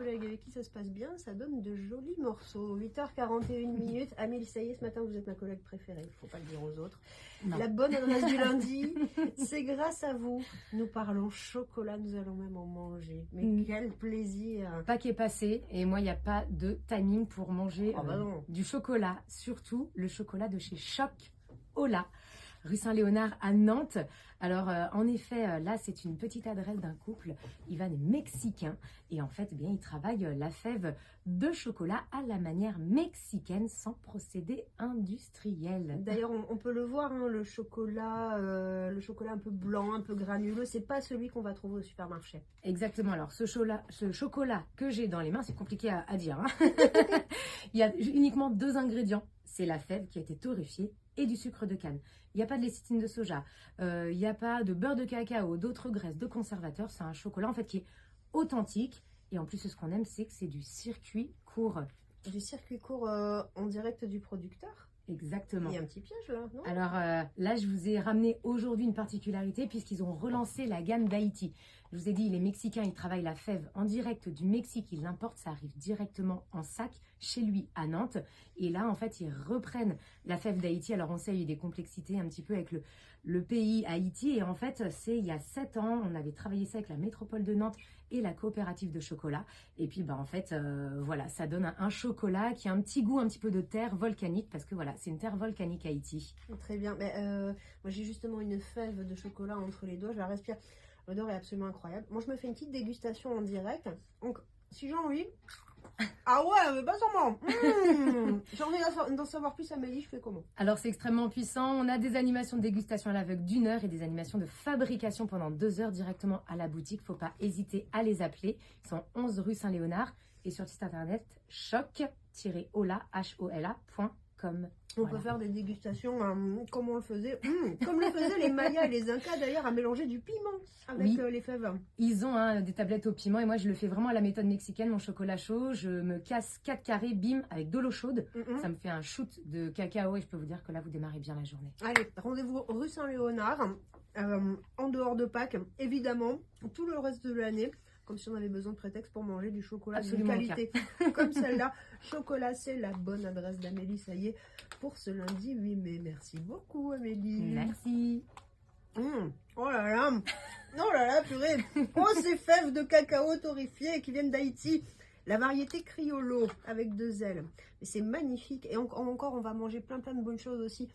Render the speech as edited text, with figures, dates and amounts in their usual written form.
collègues avec qui ça se passe bien, ça donne de jolis morceaux. 8h41 minutes. Amélie, ça y est, ce matin, vous êtes ma collègue préférée. Il ne faut pas le dire aux autres. Non. La bonne adresse du lundi, c'est grâce à vous. Nous parlons chocolat, nous allons même en manger. Mais quel plaisir! Paquet passé, et moi, il n'y a pas de timing pour manger du chocolat. Surtout le chocolat de chez Choc-Ola, rue Saint-Léonard à Nantes. Alors, en effet, là, c'est une petite adresse d'un couple. Ivan est mexicain et en fait, eh bien, il travaille la fève de chocolat à la manière mexicaine sans procédé industriel. D'ailleurs, on peut le voir, hein, le chocolat un peu blanc, un peu granuleux, c'est pas celui qu'on va trouver au supermarché. Exactement. Alors, ce chocolat que j'ai dans les mains, c'est compliqué à dire, hein. Il y a uniquement 2 ingrédients. C'est la fève qui a été torréfiée et du sucre de canne. Il n'y a pas de lécithine de soja, il n'y a pas de beurre de cacao, d'autres graisses, de conservateurs. C'est un chocolat en fait qui est authentique. Et en plus, ce qu'on aime, c'est que c'est du circuit court. Du circuit court en direct du producteur? Exactement. Il y a un petit piège là, non? Alors là, je vous ai ramené aujourd'hui une particularité puisqu'ils ont relancé la gamme d'Haïti. Je vous ai dit, les Mexicains, ils travaillent la fève en direct du Mexique. Ils l'importent, ça arrive directement en sac chez lui à Nantes. Et là, en fait, ils reprennent la fève d'Haïti. Alors on sait, il y a eu des complexités un petit peu avec le pays Haïti. Et en fait, c'est il y a 7 ans, on avait travaillé ça avec la métropole de Nantes et la coopérative de chocolat. Et puis, bah, en fait, voilà, ça donne un chocolat qui a un petit goût un petit peu de terre volcanique parce que voilà, c'est une terre volcanique Haïti. Très bien. Mais, moi, j'ai justement une fève de chocolat entre les doigts. Je la respire. L'odeur est absolument incroyable. Moi, je me fais une petite dégustation en direct. Donc, si j'ai envie... Ah ouais, mais pas sûrement. J'ai envie d'en savoir plus, Amélie, je fais comment? Alors, c'est extrêmement puissant. On a des animations de dégustation à l'aveugle d'1 heure et des animations de fabrication pendant 2 heures directement à la boutique. Faut pas hésiter à les appeler. Ils sont 11 rue Saint-Léonard et sur le site internet choc-ola.com. On peut faire des dégustations comme on le faisait, comme le faisaient les Mayas et les Incas d'ailleurs, à mélanger du piment avec les fèves. Ils ont des tablettes au piment et moi je le fais vraiment à la méthode mexicaine, mon chocolat chaud. Je me casse 4 carrés, bim, avec de l'eau chaude. Ça me fait un shoot de cacao et je peux vous dire que là vous démarrez bien la journée. Allez, rendez-vous rue Saint-Léonard, en dehors de Pâques, évidemment, tout le reste de l'année. Comme si on avait besoin de prétexte pour manger du chocolat de qualité comme celle-là. Chocolat, c'est la bonne adresse d'Amélie, ça y est, pour ce lundi 8 mai. Merci beaucoup, Amélie. Merci. Oh là là, purée. Oh, ces fèves de cacao torréfiées qui viennent d'Haïti. La variété Criollo avec 2 L. Mais c'est magnifique. Et encore, on va manger plein de bonnes choses aussi.